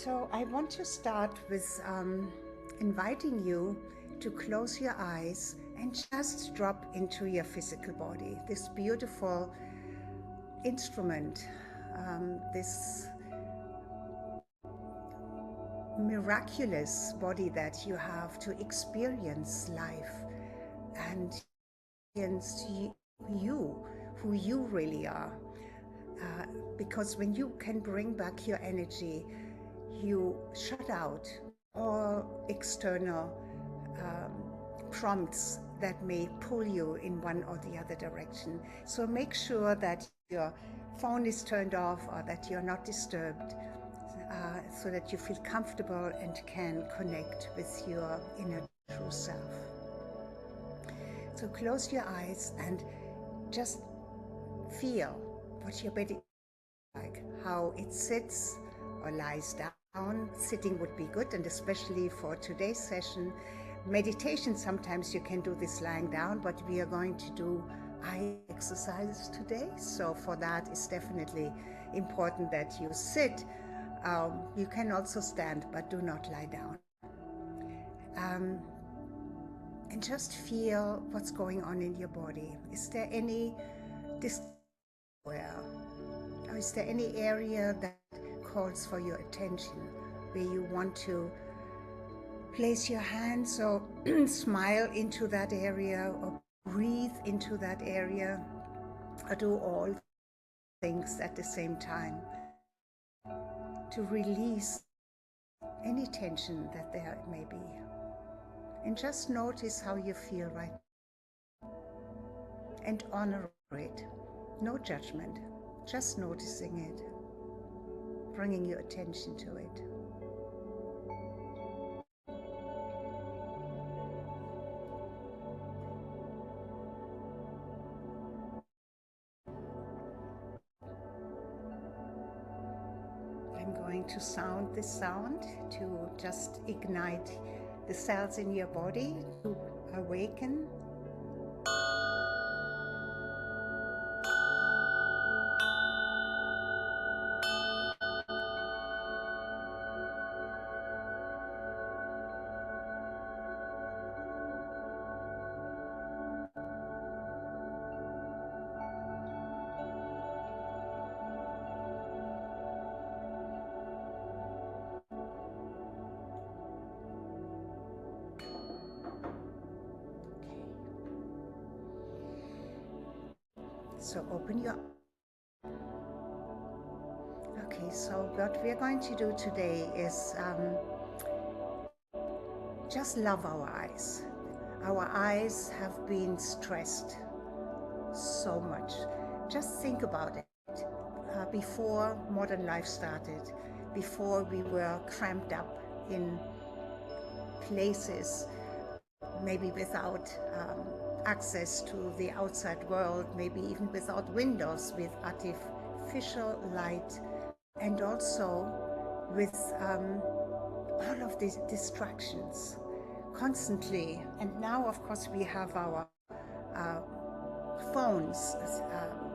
So I want to start with inviting you to close your eyes and just drop into your physical body, this beautiful instrument, this miraculous body that you have to experience life and experience you, who you really are. Because when you can bring back your energy, you shut out all external prompts that may pull you in one or the other direction. So make sure that your phone is turned off or that you're not disturbed, so that you feel comfortable and can connect with your inner true self. So close your eyes and just feel what your body is like, how it sits or lies down. Sitting would be good, and especially for today's session. Meditation, sometimes you can do this lying down, but we are going to do eye exercises today. So for that, it's definitely important that you sit. You can also stand, but do not lie down. And just feel what's going on in your body. Is there any discomfort? Or is there any area that calls for your attention, where you want to place your hands or smile into that area or breathe into that area, or do all things at the same time to release any tension that there may be? And just notice how you feel right now and honor it. No judgment, just noticing it, bringing your attention to it. I'm going to sound this sound to just ignite the cells in your body to awaken. So open your eyes. Okay, so what we're going to do today is just love our eyes. Our eyes have been stressed so much. Just think about it. Before modern life started, before we were cramped up in places, maybe without access to the outside world, maybe even without windows, with artificial light, and also with all of these distractions constantly. And now, of course, we have our phones.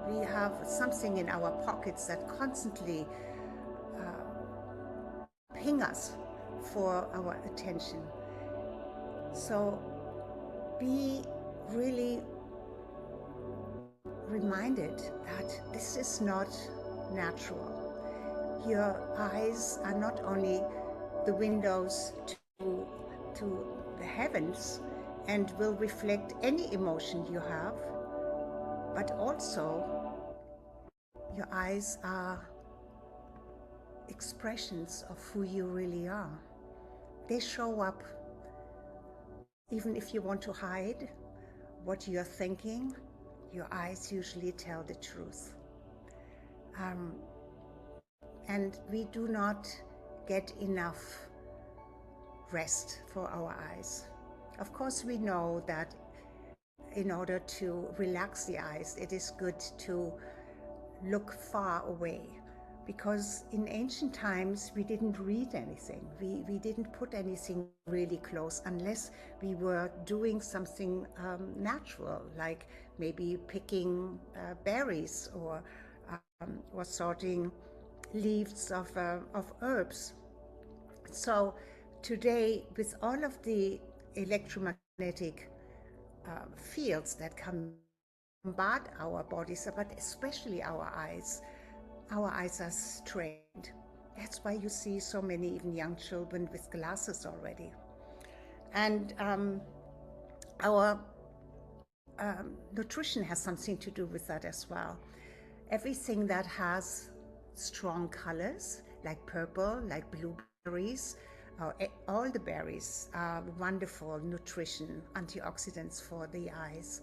We have something in our pockets that constantly ping us for our attention. So be really reminded that this is not natural. Your eyes are not only the windows to the heavens and will reflect any emotion you have, but also your eyes are expressions of who you really are. They show up even if you want to hide what you're thinking. Your eyes usually tell the truth. And we do not get enough rest for our eyes. Of course, we know that in order to relax the eyes, it is good to look far away, because in ancient times we didn't read anything. We didn't put anything really close unless we were doing something natural, like maybe picking berries or sorting leaves of herbs. So today, with all of the electromagnetic fields that bombard our bodies, but especially our eyes are strained. That's why you see so many even young children with glasses already. And our nutrition has something to do with that as well. Everything that has strong colors, like purple, like blueberries, all the berries are wonderful nutrition, antioxidants for the eyes.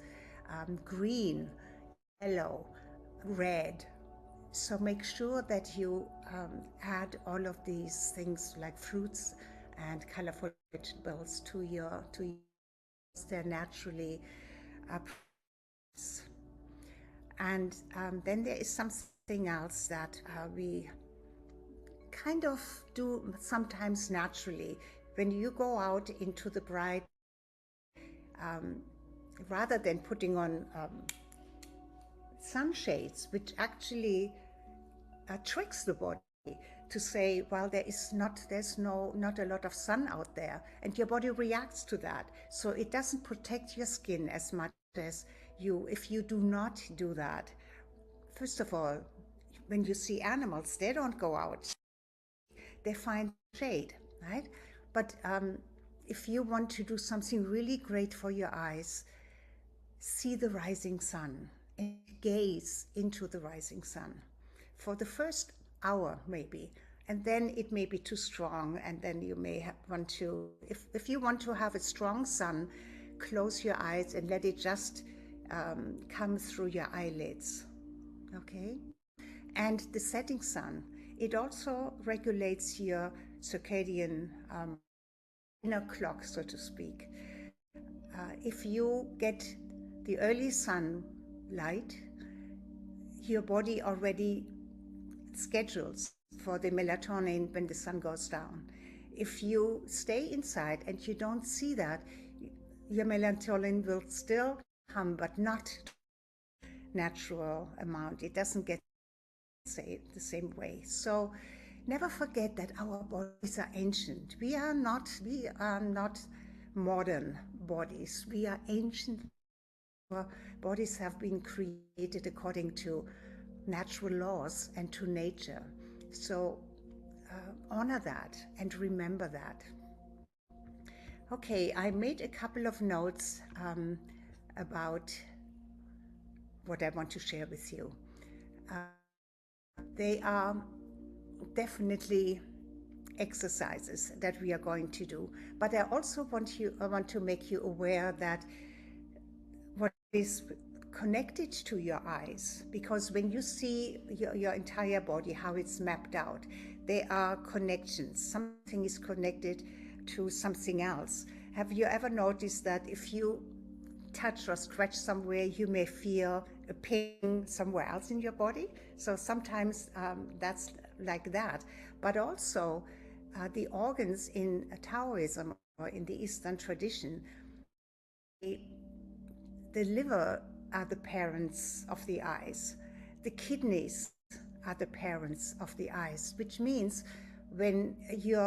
Green, yellow, red. So make sure that you add all of these things like fruits and colorful vegetables to your they're naturally and then there is something else that we kind of do sometimes naturally. When you go out into the bright, rather than putting on sunshades, which actually tricks the body to say, well, there's not a lot of sun out there, and your body reacts to that. So it doesn't protect your skin as much as if you do not do that. First of all, when you see animals, they don't go out. They find shade, right? But if you want to do something really great for your eyes, see the rising sun and gaze into the rising sun for the first hour maybe, and then it may be too strong, and then you may want to, if you want to have a strong sun, close your eyes and let it just come through your eyelids, okay? And the setting sun, it also regulates your circadian inner clock, so to speak. If you get the early sunlight, your body already schedules for the melatonin when the sun goes down. If you stay inside and you don't see that, your melatonin will still come, but not natural amount. It doesn't get the same way. So never forget that our bodies are ancient. We are not modern bodies. We are ancient. Our bodies have been created according to natural laws and to nature. So honor that and remember that. Okay, I made a couple of notes about what I want to share with you. They are definitely exercises that we are going to do, but I also want to make you aware that what is connected to your eyes, because when you see your entire body, how it's mapped out, there are connections. Something is connected to something else. Have you ever noticed that if you touch or scratch somewhere, you may feel a pain somewhere else in your body? So sometimes that's like that. But also the organs in Taoism or in the Eastern tradition, the liver are the parents of the eyes. The kidneys are the parents of the eyes, which means when you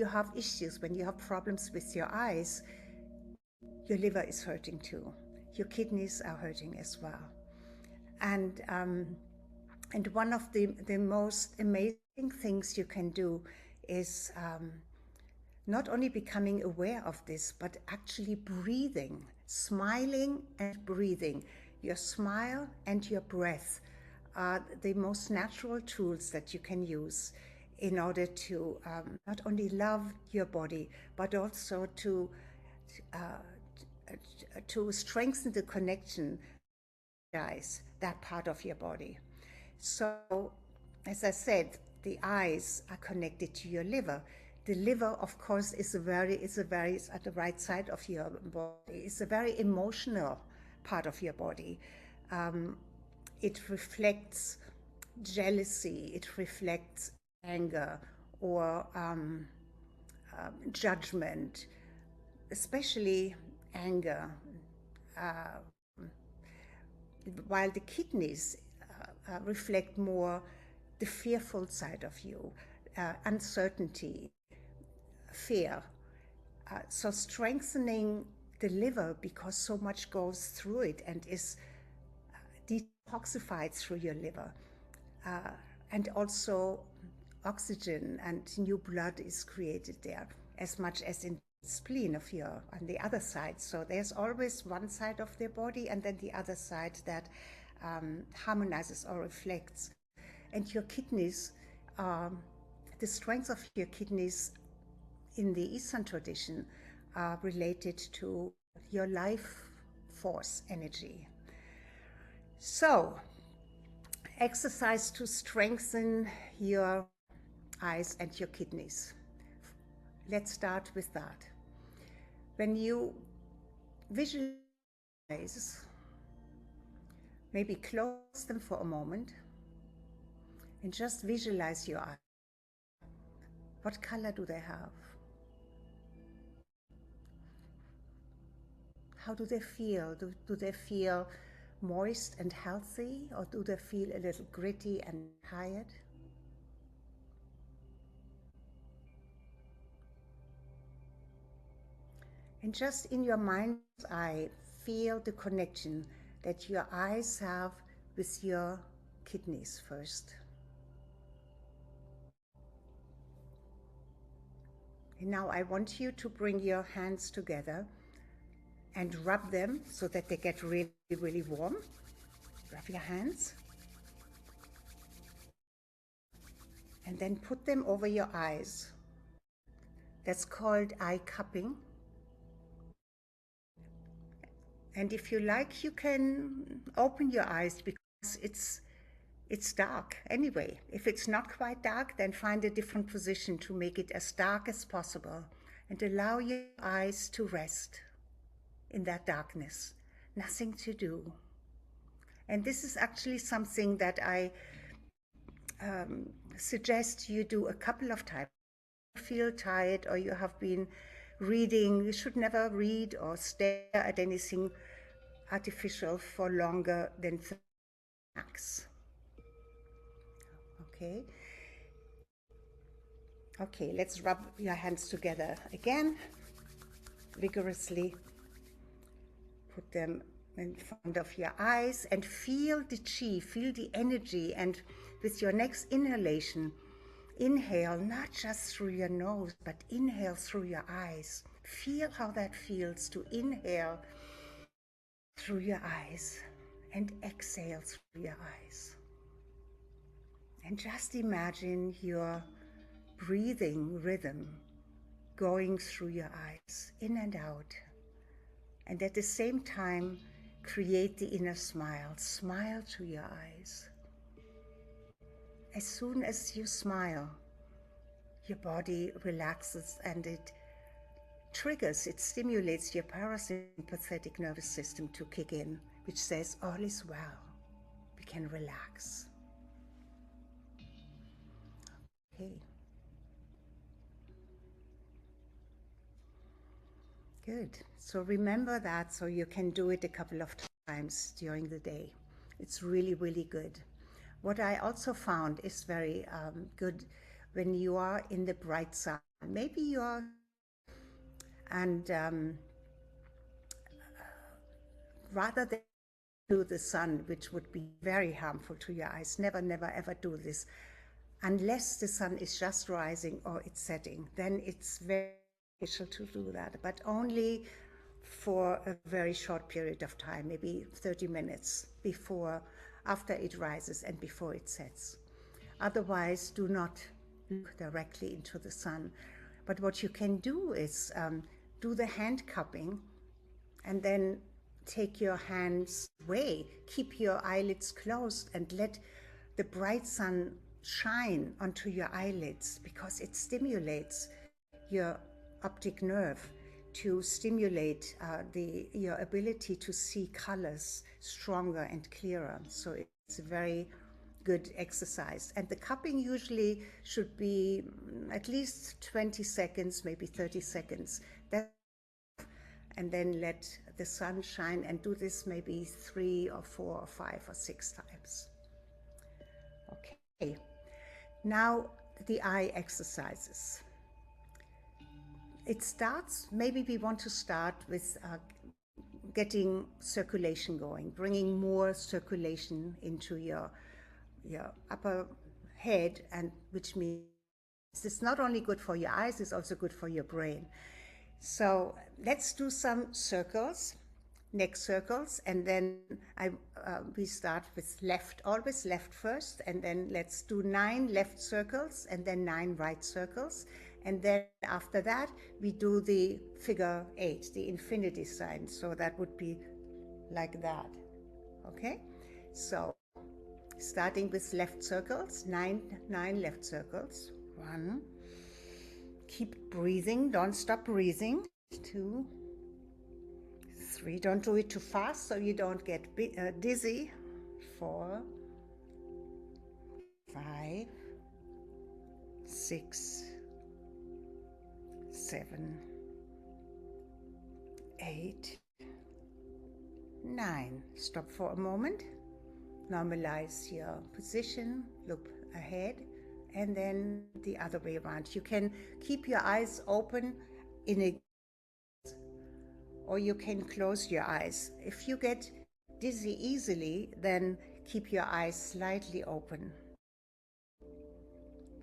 have issues, when you have problems with your eyes, your liver is hurting too. Your kidneys are hurting as well. And one of the most amazing things you can do is not only becoming aware of this, but actually breathing, smiling and breathing. Your smile and your breath are the most natural tools that you can use in order to not only love your body, but also to strengthen the connection, that part of your body. So, as I said, the eyes are connected to your liver. The liver, of course, is at the right side of your body. It's a very emotional part of your body. It reflects jealousy. It reflects anger or judgment, especially anger. While the kidneys reflect more the fearful side of you, uncertainty, fear. So strengthening the liver, because so much goes through it and is detoxified through your liver. And also oxygen and new blood is created there, as much as in spleen of your on the other side. So there's always one side of their body and then the other side that harmonizes or reflects. And your kidneys, the strength of your kidneys in the Eastern tradition are related to your life force energy. So exercise to strengthen your eyes and your kidneys. Let's start with that. When you visualize, maybe close them for a moment and just visualize your eyes. What color do they have? How do they feel? Do they feel moist and healthy, or do they feel a little gritty and tired? And just in your mind's eye, feel the connection that your eyes have with your kidneys first. And now I want you to bring your hands together and rub them so that they get really, really warm. Rub your hands. And then put them over your eyes. That's called eye cupping. And if you like, you can open your eyes because it's dark anyway. If it's not quite dark, then find a different position to make it as dark as possible and allow your eyes to rest in that darkness. Nothing to do. And this is actually something that I suggest you do a couple of times. If you feel tired or you have been reading, you should never read or stare at anything artificial for longer than 30 max. Okay. Okay, let's rub your hands together again, vigorously. Put them in front of your eyes and feel the chi, feel the energy. And with your next inhalation, inhale not just through your nose, but inhale through your eyes. Feel how that feels to inhale through your eyes and exhale through your eyes. And just imagine your breathing rhythm going through your eyes, in and out. And at the same time, create the inner smile. Smile through your eyes. As soon as you smile, your body relaxes and it triggers, it stimulates your parasympathetic nervous system to kick in, which says all is well. We can relax. Okay. Good. So remember that so you can do it a couple of times during the day. It's really, really good. What I also found is very good when you are in the bright sun. Maybe you are, and rather than do the sun, which would be very harmful to your eyes, never, never, ever do this. Unless the sun is just rising or it's setting, then it's very beneficial to do that, but only for a very short period of time, maybe 30 minutes after it rises and before it sets. Otherwise, do not look directly into the sun. But what you can do is do the hand cupping and then take your hands away, keep your eyelids closed and let the bright sun shine onto your eyelids, because it stimulates your optic nerve to stimulate your ability to see colors stronger and clearer. So it's a very good exercise. And the cupping usually should be at least 20 seconds, maybe 30 seconds. And then let the sun shine, and do this maybe 3 or 4 or 5 or 6 times. Okay. Now the eye exercises. it starts, maybe we want to start with getting circulation going, bringing more circulation into your upper head, and which means it's not only good for your eyes, it's also good for your brain. So let's do some circles, neck circles, and then we start with left, always left first, and then let's do 9 left circles and then 9 right circles. And then after that, we do the figure 8, the infinity sign. So that would be like that. Okay? So starting with left circles, 9 left circles. 1. Keep breathing, don't stop breathing. 2, 3, don't do it too fast so you don't get dizzy. 4, 5, 6, 7, 8, 9. Stop for a moment. Normalize your position, look ahead, and then the other way around. You can keep your eyes open or you can close your eyes. If you get dizzy easily, then keep your eyes slightly open.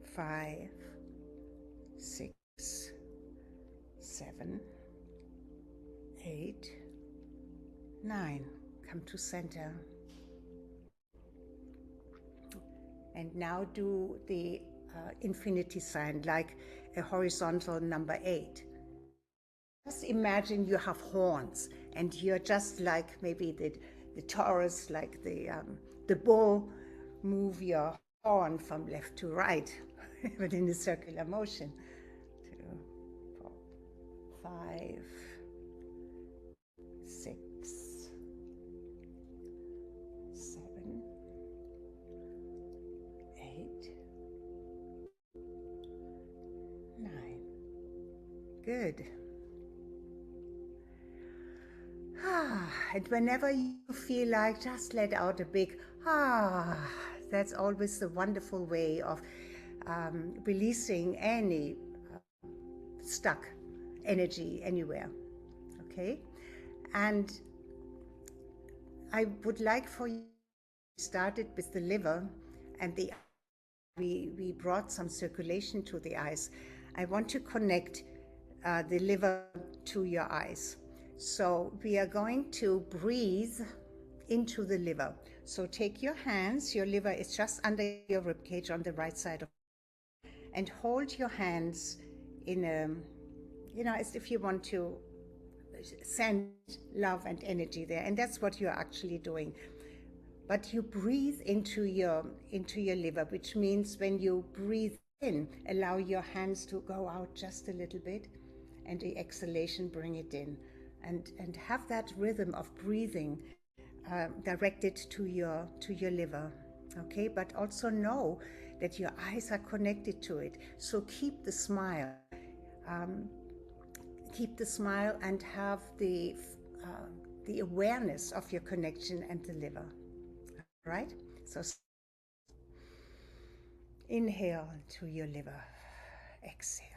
5, 6, 7, 8, 9. Come to center. And now do the infinity sign, like a horizontal number 8. Just imagine you have horns, and you're just like maybe the Taurus, like the bull, move your horn from left to right, but in a circular motion. 2, 4, 5, 6, 7, 8, 9. Good. And whenever you feel like, just let out a big that's always the wonderful way of releasing any stuck energy anywhere. Okay? And I would like for you to start it with the liver and we brought some circulation to the eyes. I want to connect the liver to your eyes. So we are going to breathe into the liver. So take your hands, your liver is just under your rib cage on the right side of, and hold your hands in a, as if you want to send love and energy there, and that's what you're actually doing. But you breathe into your liver, which means when you breathe in, allow your hands to go out just a little bit, and the exhalation, bring it in. And have that rhythm of breathing directed to your liver, okay? But also know that your eyes are connected to it. So keep the smile, and have the awareness of your connection and the liver, right? So inhale to your liver, exhale.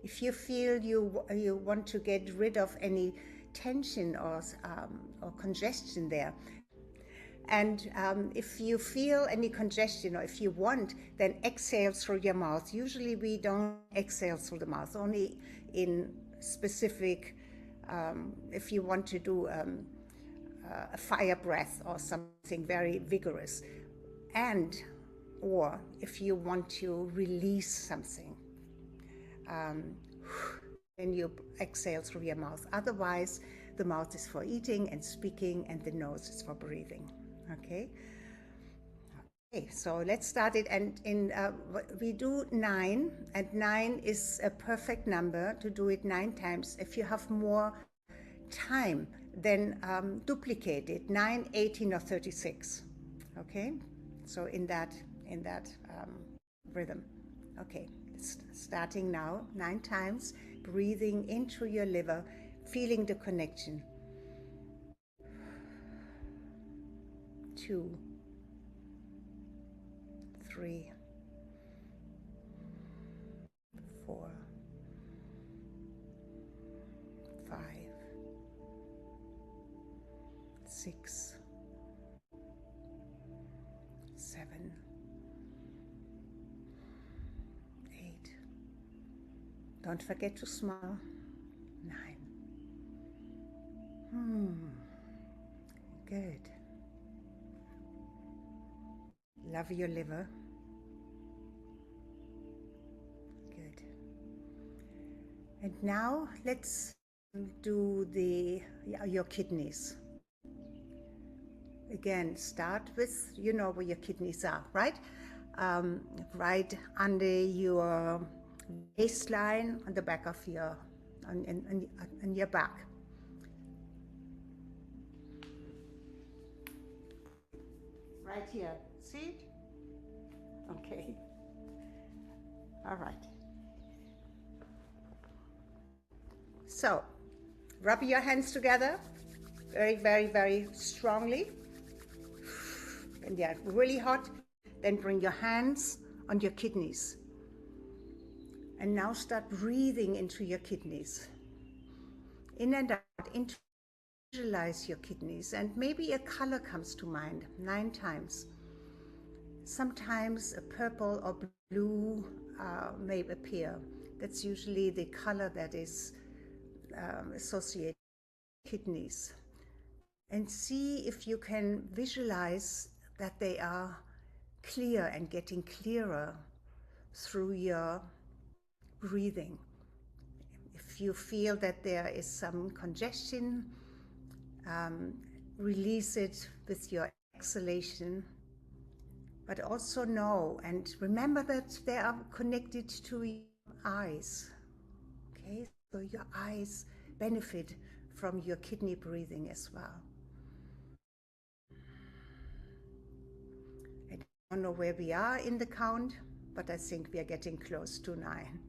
If you feel you want to get rid of any tension or congestion there, and if you feel any congestion or if you want, then exhale through your mouth. Usually we don't exhale through the mouth, only in specific, if you want to do a fire breath or something very vigorous, or if you want to release something. Then you exhale through your mouth. Otherwise, the mouth is for eating and speaking, and the nose is for breathing. Okay. Okay. So let's start it. And we do 9, and 9 is a perfect number to do it 9 times. If you have more time, then duplicate it. 9, 18, or 36. Okay. So in that rhythm. Okay. Starting now, 9 times, breathing into your liver, feeling the connection. 2, 3, 6, 7, 8. Don't forget to smile. 9. Good. Love your liver. Good. And now let's do your kidneys. Again, start with, you know where your kidneys are, right? Right under your waistline, on the back of your, on your back. Right here, see? Okay. All right. So, rub your hands together very, very, very strongly. And they're really hot. Then bring your hands on your kidneys. And now start breathing into your kidneys. In and out, visualize your kidneys. And maybe a color comes to mind 9 times. Sometimes a purple or blue may appear. That's usually the color that is associated with kidneys. And see if you can visualize that they are clear and getting clearer through your breathing. If you feel that there is some congestion, release it with your exhalation. But also know and remember that they are connected to your eyes. Okay, so your eyes benefit from your kidney breathing as well. I don't know where we are in the count, but I think we are getting close to 9.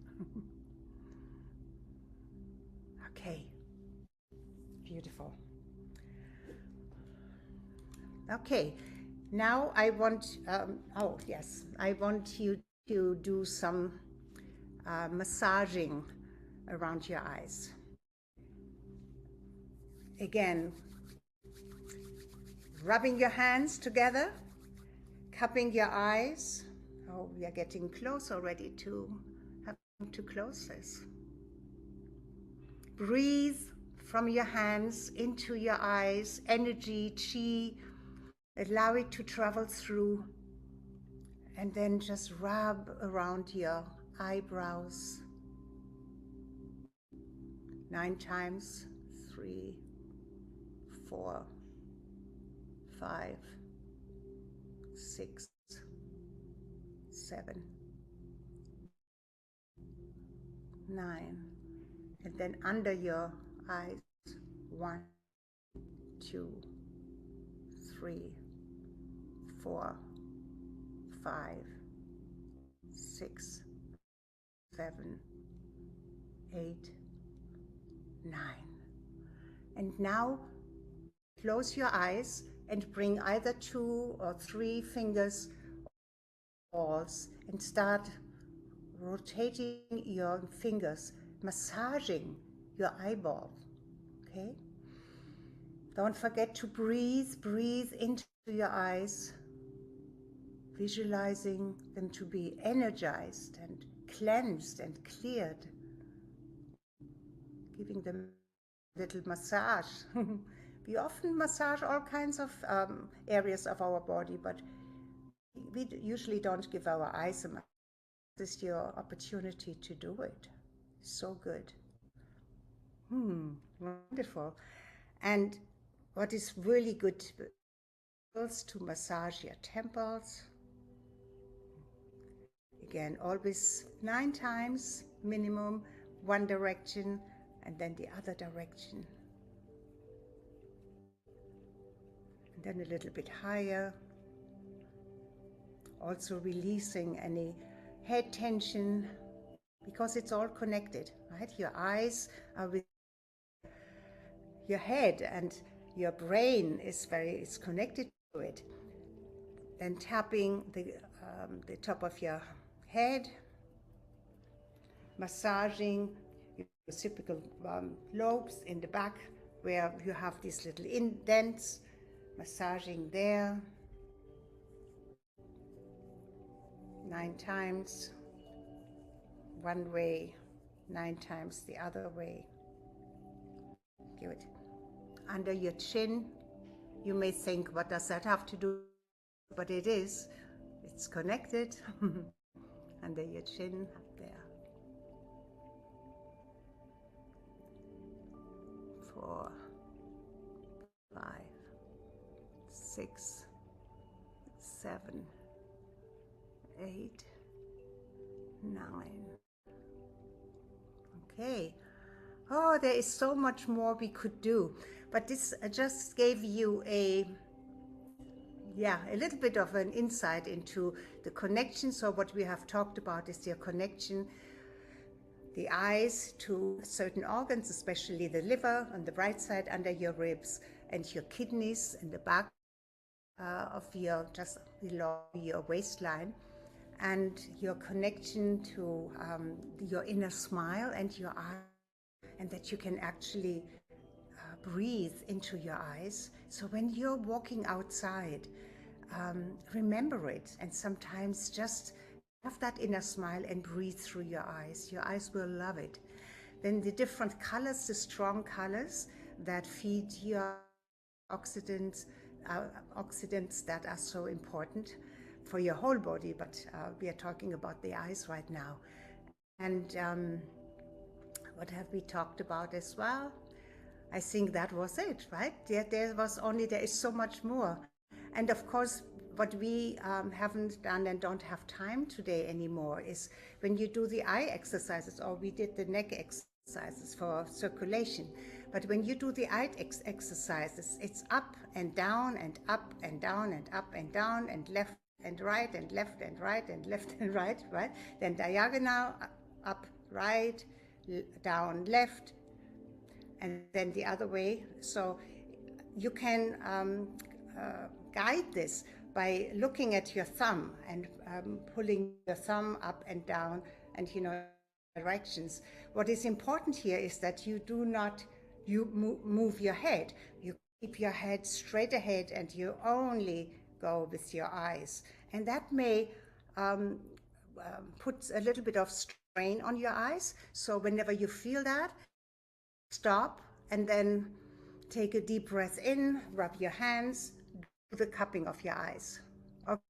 Okay, beautiful. Okay, now I want, I want you to do some massaging around your eyes. Again, rubbing your hands together, cupping your eyes. Oh, we are getting close already to having to close this. Breathe from your hands into your eyes, energy, chi, allow it to travel through, and then just rub around your eyebrows 9 times. 3, 4, 5, 6, 7, 9. And then under your eyes, 1, 2, 3, 4, 5, 6, 7, 8, 9. And now close your eyes and bring either 2 or 3 fingers balls and start rotating your fingers, massaging your eyeball. Okay? Don't forget to breathe. Breathe into your eyes, visualizing them to be energized and cleansed and cleared, giving them a little massage. We often massage all kinds of areas of our body, but we usually don't give our eyes a massage. This is your opportunity to do it. So good. Wonderful. And what is really good to massage your temples. Again, always 9 times minimum, one direction and then the other direction. And then a little bit higher. Also releasing any head tension, because it's all connected, right? Your eyes are with your head and your brain is connected to it. Then tapping the top of your head, massaging your occipital lobes in the back where you have these little indents, massaging there 9 times one way, 9 times the other way. Good. Under your chin, you may think, what does that have to do? But it is. It's connected. Under your chin, up there. 4, 5, 6, 7, 8, 9. Okay. Oh, there is so much more we could do, but this just gave you a little bit of an insight into the connection. So what we have talked about is your connection, the eyes to certain organs, especially the liver on the right side under your ribs, and your kidneys in the back of your, just below your waistline, and your connection to your inner smile and your eyes, and that you can actually breathe into your eyes. So when you're walking outside, remember it, and sometimes just have that inner smile and breathe through your eyes. Your eyes will love it. Then the different colors, the strong colors that feed your oxidants that are so important for your whole body, but we are talking about the eyes right now. And what have we talked about as well? I think that was it, right? There is so much more. And of course, what we haven't done and don't have time today anymore is when you do the eye exercises, or we did the neck exercises for circulation. But when you do the eye exercises, it's up and down and up and down and up and down and left and right and left and right and left and right, right? Then diagonal, up, right, down, left, and then the other way. So you can guide this by looking at your thumb and pulling your thumb up and down and, directions. What is important here is that you do not move your head. You keep your head straight ahead and you only go with your eyes. And that may put a little bit of strain on your eyes. So whenever you feel that, stop and then take a deep breath in, rub your hands, do the cupping of your eyes. Okay.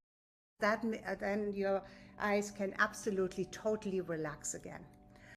Then your eyes can absolutely, totally relax again.